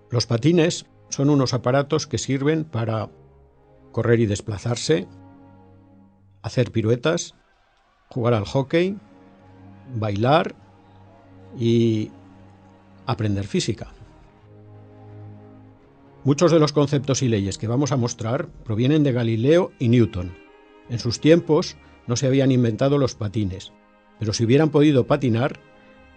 Los patines son unos aparatos que sirven para correr y desplazarse, hacer piruetas, jugar al hockey, bailar y aprender física. Muchos de los conceptos y leyes que vamos a mostrar provienen de Galileo y Newton. En sus tiempos no se habían inventado los patines, pero si hubieran podido patinar,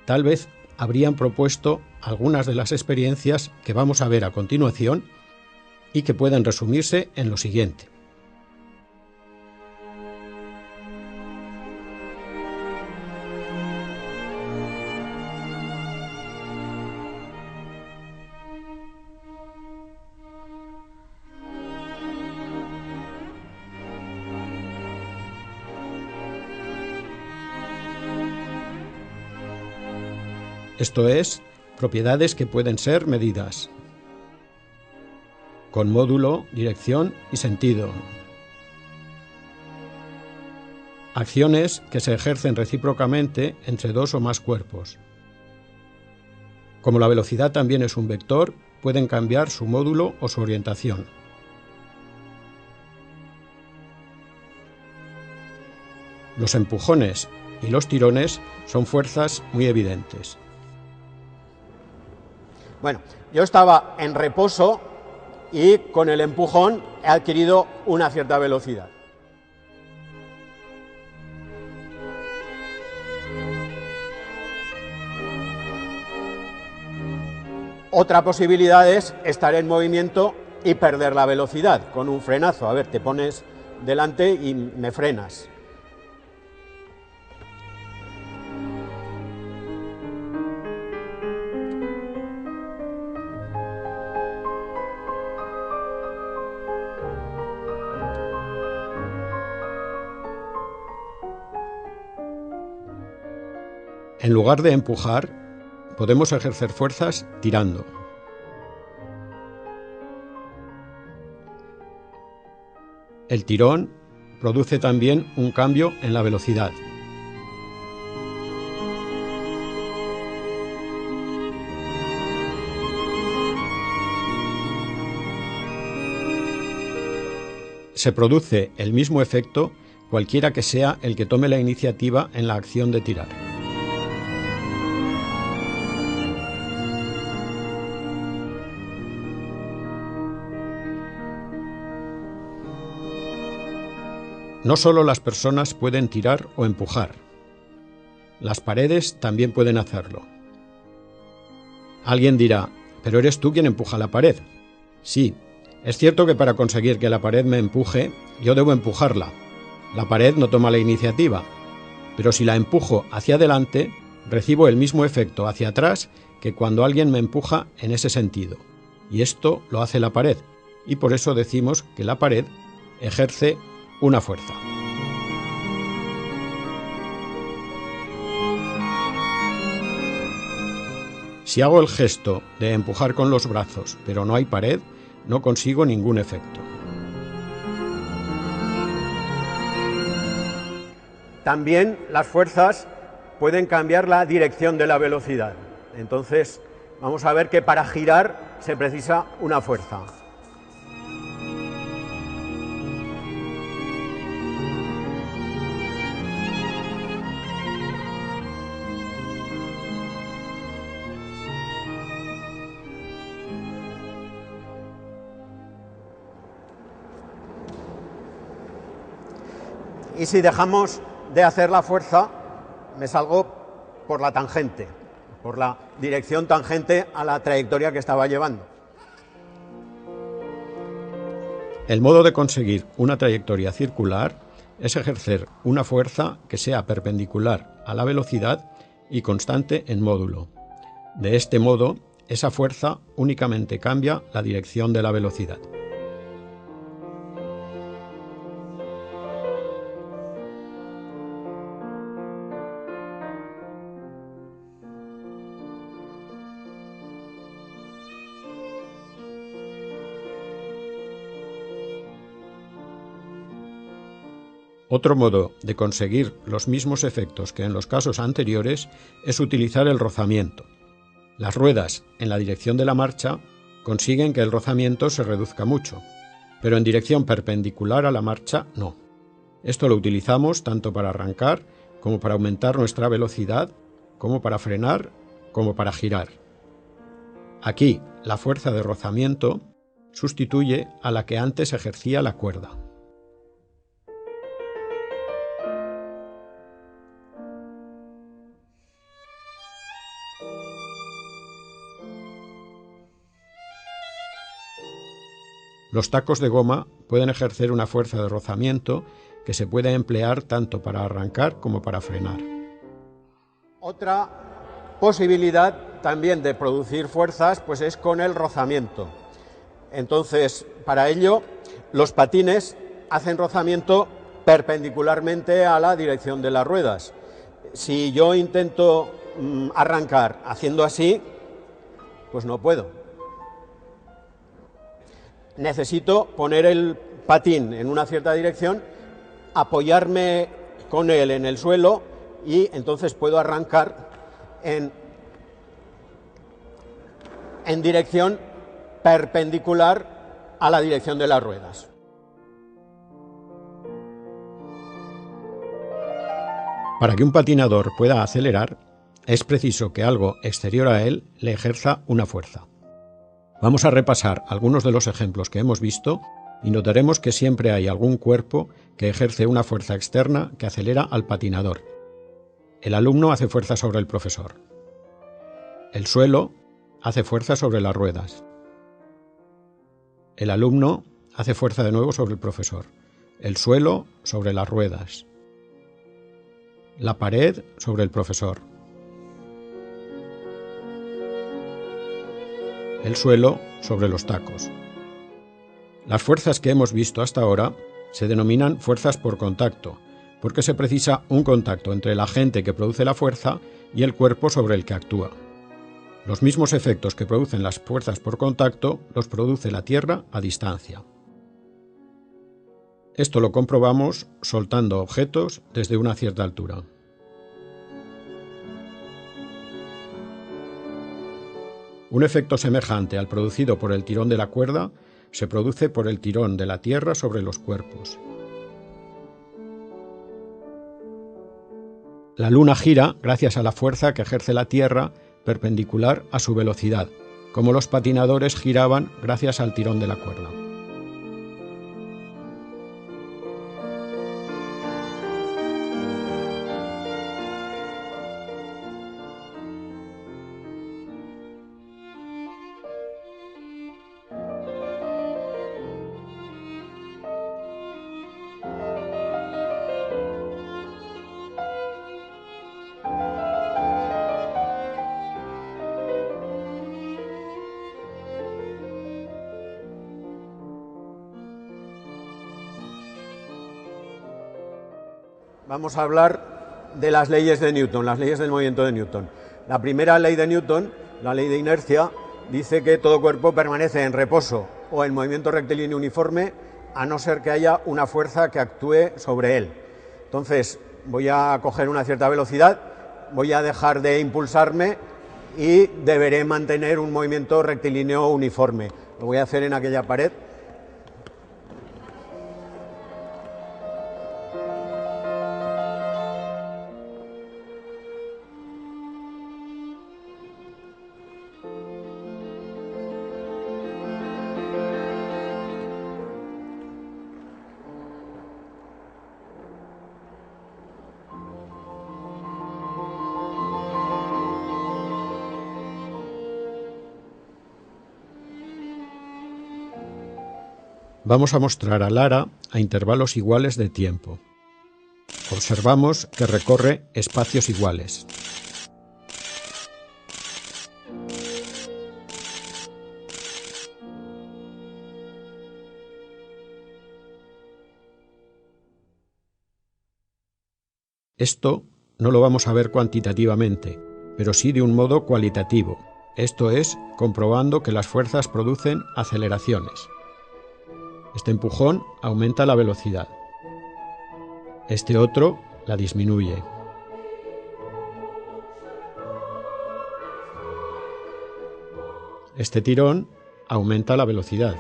tal vez habrían propuesto algunas de las experiencias que vamos a ver a continuación y que pueden resumirse en lo siguiente. Esto es, propiedades que pueden ser medidas, con módulo, dirección y sentido. Acciones que se ejercen recíprocamente entre dos o más cuerpos. Como la velocidad también es un vector, pueden cambiar su módulo o su orientación. Los empujones y los tirones son fuerzas muy evidentes. Bueno, yo estaba en reposo y con el empujón he adquirido una cierta velocidad. Otra posibilidad es estar en movimiento y perder la velocidad con un frenazo. A ver, te pones delante y me frenas. En lugar de empujar, podemos ejercer fuerzas tirando. El tirón produce también un cambio en la velocidad. Se produce el mismo efecto cualquiera que sea el que tome la iniciativa en la acción de tirar. No solo las personas pueden tirar o empujar, las paredes también pueden hacerlo. Alguien dirá, ¿pero eres tú quien empuja la pared? Sí, es cierto que para conseguir que la pared me empuje, yo debo empujarla. La pared no toma la iniciativa, pero si la empujo hacia adelante, recibo el mismo efecto hacia atrás que cuando alguien me empuja en ese sentido. Y esto lo hace la pared, y por eso decimos que la pared ejerce una fuerza. Si hago el gesto de empujar con los brazos, pero no hay pared, no consigo ningún efecto. También las fuerzas pueden cambiar la dirección de la velocidad. Entonces, vamos a ver que para girar se precisa una fuerza. Y si dejamos de hacer la fuerza, me salgo por la tangente, por la dirección tangente a la trayectoria que estaba llevando. El modo de conseguir una trayectoria circular es ejercer una fuerza que sea perpendicular a la velocidad y constante en módulo. De este modo, esa fuerza únicamente cambia la dirección de la velocidad. Otro modo de conseguir los mismos efectos que en los casos anteriores es utilizar el rozamiento. Las ruedas en la dirección de la marcha consiguen que el rozamiento se reduzca mucho, pero en dirección perpendicular a la marcha no. Esto lo utilizamos tanto para arrancar como para aumentar nuestra velocidad, como para frenar, como para girar. Aquí, la fuerza de rozamiento sustituye a la que antes ejercía la cuerda. Los tacos de goma pueden ejercer una fuerza de rozamiento que se puede emplear tanto para arrancar como para frenar. Otra posibilidad también de producir fuerzas pues es con el rozamiento. Entonces, para ello, los patines hacen rozamiento perpendicularmente a la dirección de las ruedas. Si yo intento arrancar haciendo así, pues no puedo. Necesito poner el patín en una cierta dirección, apoyarme con él en el suelo y entonces puedo arrancar en dirección perpendicular a la dirección de las ruedas. Para que un patinador pueda acelerar, es preciso que algo exterior a él le ejerza una fuerza. Vamos a repasar algunos de los ejemplos que hemos visto y notaremos que siempre hay algún cuerpo que ejerce una fuerza externa que acelera al patinador. El alumno hace fuerza sobre el profesor. El suelo hace fuerza sobre las ruedas. El alumno hace fuerza de nuevo sobre el profesor. El suelo sobre las ruedas. La pared sobre el profesor. El suelo sobre los tacos. Las fuerzas que hemos visto hasta ahora se denominan fuerzas por contacto, porque se precisa un contacto entre el agente que produce la fuerza y el cuerpo sobre el que actúa. Los mismos efectos que producen las fuerzas por contacto los produce la Tierra a distancia. Esto lo comprobamos soltando objetos desde una cierta altura. Un efecto semejante al producido por el tirón de la cuerda se produce por el tirón de la Tierra sobre los cuerpos. La Luna gira gracias a la fuerza que ejerce la Tierra perpendicular a su velocidad, como los patinadores giraban gracias al tirón de la cuerda. Vamos a hablar de las leyes de Newton, las leyes del movimiento de Newton. La primera ley de Newton, la ley de inercia, dice que todo cuerpo permanece en reposo o en movimiento rectilíneo uniforme a no ser que haya una fuerza que actúe sobre él. Entonces, voy a coger una cierta velocidad, voy a dejar de impulsarme y deberé mantener un movimiento rectilíneo uniforme. Lo voy a hacer en aquella pared. Vamos a mostrar a Lara a intervalos iguales de tiempo. Observamos que recorre espacios iguales. Esto no lo vamos a ver cuantitativamente, pero sí de un modo cualitativo, esto es, comprobando que las fuerzas producen aceleraciones. Este empujón aumenta la velocidad. Este otro la disminuye. Este tirón aumenta la velocidad.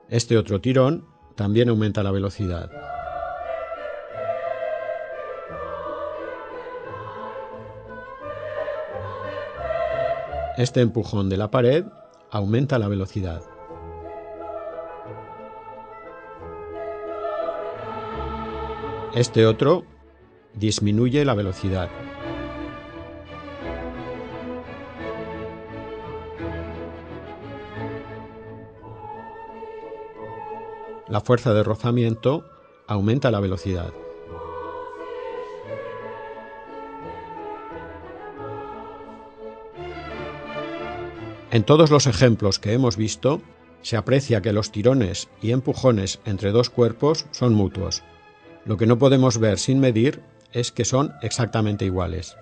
Este otro tirón también aumenta la velocidad. Este empujón de la pared aumenta la velocidad. Este otro disminuye la velocidad. La fuerza de rozamiento aumenta la velocidad. En todos los ejemplos que hemos visto, se aprecia que los tirones y empujones entre dos cuerpos son mutuos. Lo que no podemos ver sin medir es que son exactamente iguales.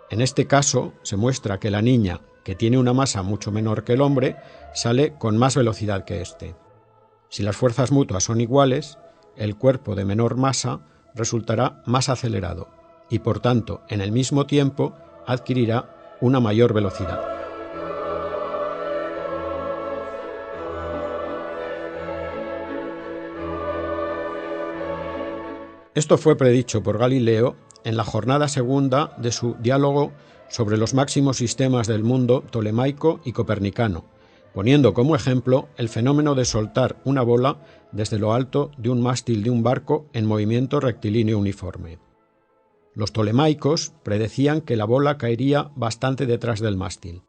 En este caso, se muestra que la niña, que tiene una masa mucho menor que el hombre, sale con más velocidad que éste. Si las fuerzas mutuas son iguales, el cuerpo de menor masa resultará más acelerado y, por tanto, en el mismo tiempo, adquirirá una mayor velocidad. Esto fue predicho por Galileo en la jornada segunda de su diálogo sobre los máximos sistemas del mundo tolemaico y copernicano, poniendo como ejemplo el fenómeno de soltar una bola desde lo alto de un mástil de un barco en movimiento rectilíneo uniforme. Los tolemaicos predecían que la bola caería bastante detrás del mástil,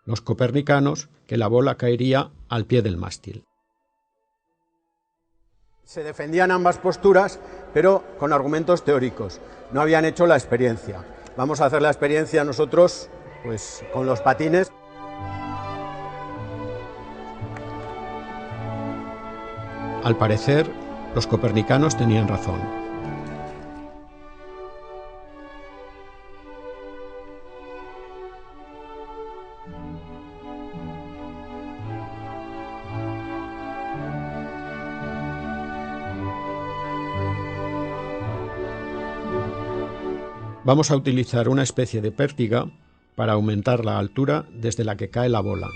los copernicanos que la bola caería al pie del mástil. Se defendían ambas posturas, pero con argumentos teóricos. No habían hecho la experiencia. Vamos a hacer la experiencia nosotros, pues, con los patines. Al parecer, los copernicanos tenían razón. Vamos a utilizar una especie de pértiga para aumentar la altura desde la que cae la bola.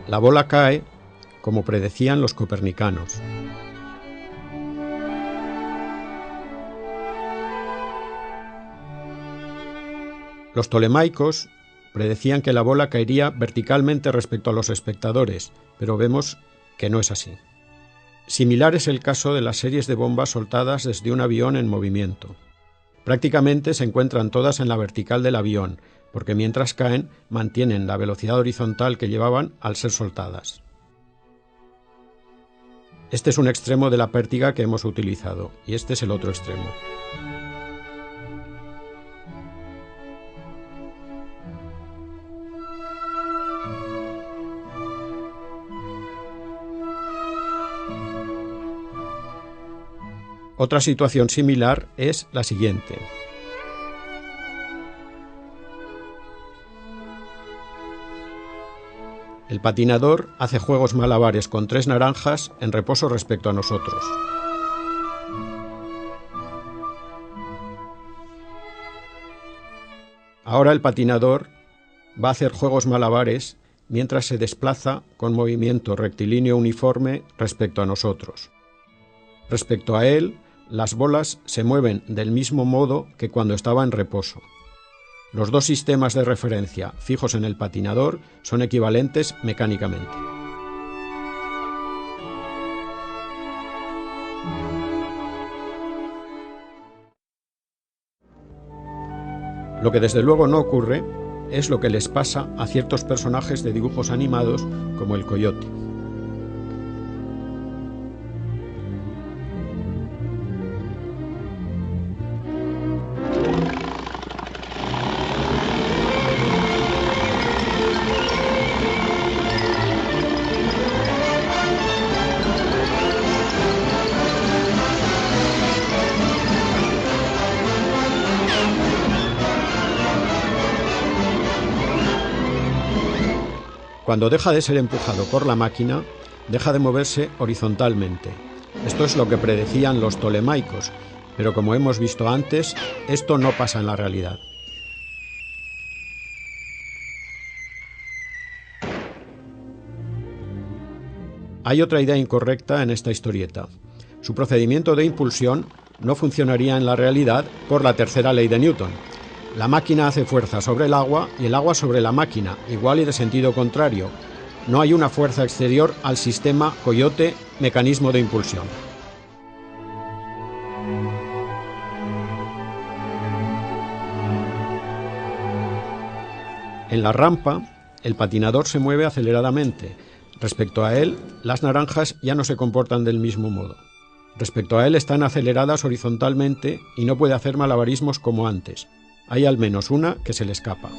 La bola cae como predecían los copernicanos. Los tolemaicos predecían que la bola caería verticalmente respecto a los espectadores, pero vemos que no es así. Similar es el caso de las series de bombas soltadas desde un avión en movimiento. Prácticamente se encuentran todas en la vertical del avión, porque mientras caen mantienen la velocidad horizontal que llevaban al ser soltadas. Este es un extremo de la pértiga que hemos utilizado, y este es el otro extremo. Otra situación similar es la siguiente. El patinador hace juegos malabares con 3 naranjas en reposo respecto a nosotros. Ahora el patinador va a hacer juegos malabares mientras se desplaza con movimiento rectilíneo uniforme respecto a nosotros. Respecto a él, las bolas se mueven del mismo modo que cuando estaba en reposo. Los dos sistemas de referencia fijos en el patinador son equivalentes mecánicamente. Lo que desde luego no ocurre es lo que les pasa a ciertos personajes de dibujos animados como el coyote. Cuando deja de ser empujado por la máquina, deja de moverse horizontalmente. Esto es lo que predecían los tolemaicos, pero como hemos visto antes, esto no pasa en la realidad. Hay otra idea incorrecta en esta historieta. Su procedimiento de impulsión no funcionaría en la realidad por la tercera ley de Newton. La máquina hace fuerza sobre el agua y el agua sobre la máquina, igual y de sentido contrario. No hay una fuerza exterior al sistema Coyote, mecanismo de impulsión. En la rampa, el patinador se mueve aceleradamente. Respecto a él, las naranjas ya no se comportan del mismo modo. Respecto a él están aceleradas horizontalmente y no puede hacer malabarismos como antes. Hay al menos una que se le escapa.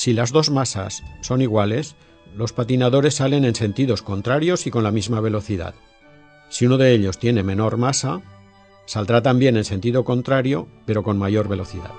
Si las dos masas son iguales, los patinadores salen en sentidos contrarios y con la misma velocidad. Si uno de ellos tiene menor masa, saldrá también en sentido contrario, pero con mayor velocidad.